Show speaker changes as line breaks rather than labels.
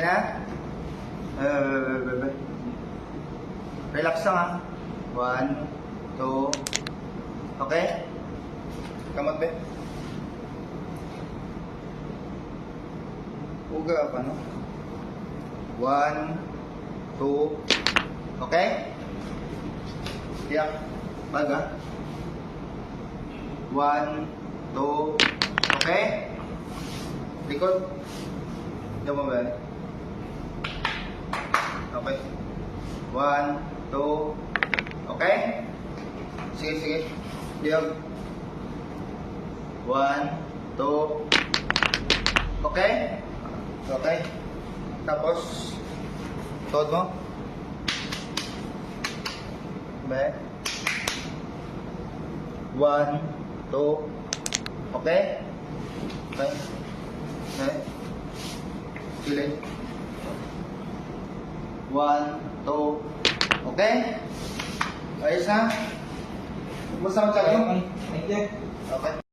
Okay na? Relax lang ha. 1, 2. Okay? Kamot be. Uga pa no? 1, 2. Okay? Tiyak. Baga. 1, 2. Okay? Likod. Diyan mo ba? Okay. 1, 2. Okay? Sige, sige. Diyan. 1, 2. Okay? Okay. Tapos, tuhod mo. Be. 1, 2. Okay? Okay. Okay. Kilid. 1, 2. Okay? Ayos na? Kumusta ang tiyan mo?
Thank you.
Okay.